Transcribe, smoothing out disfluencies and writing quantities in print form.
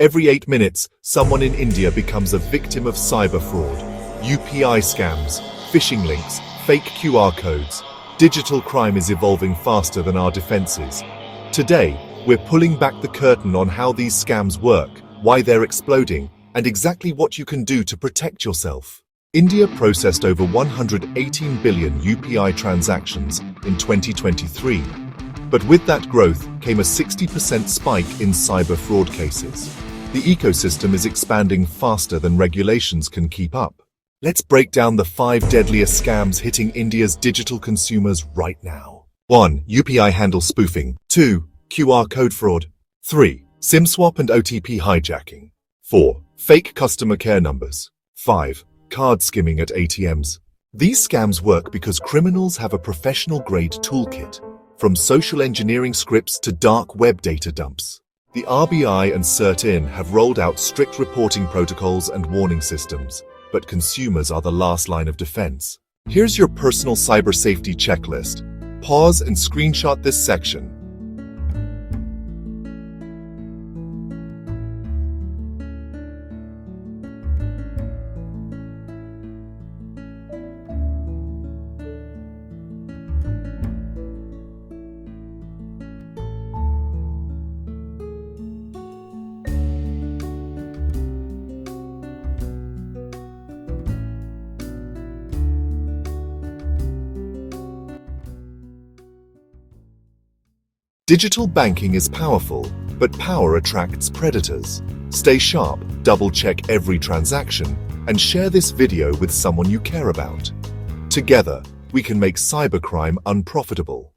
Every 8 minutes, someone in India becomes a victim of cyber fraud. UPI scams, phishing links, fake QR codes. Digital crime is evolving faster than our defenses. Today, we're pulling back the curtain on how these scams work, why they're exploding, and exactly what you can do to protect yourself. India processed over 118 billion UPI transactions in 2023. But with that growth came a 60% spike in cyber fraud cases. The ecosystem is expanding faster than regulations can keep up. Let's break down the 5 deadliest scams hitting India's digital consumers right now. 1. UPI handle spoofing. 2. QR code fraud. 3. SIM swap and OTP hijacking. 4. Fake customer care numbers. 5. Card skimming at ATMs. These scams work because criminals have a professional-grade toolkit, from social engineering scripts to dark web data dumps. The RBI and CERT-In have rolled out strict reporting protocols and warning systems, but consumers are the last line of defense. Here's your personal cyber safety checklist. Pause and screenshot this section. Digital banking is powerful, but power attracts predators. Stay sharp, double-check every transaction, and share this video with someone you care about. Together, we can make cybercrime unprofitable.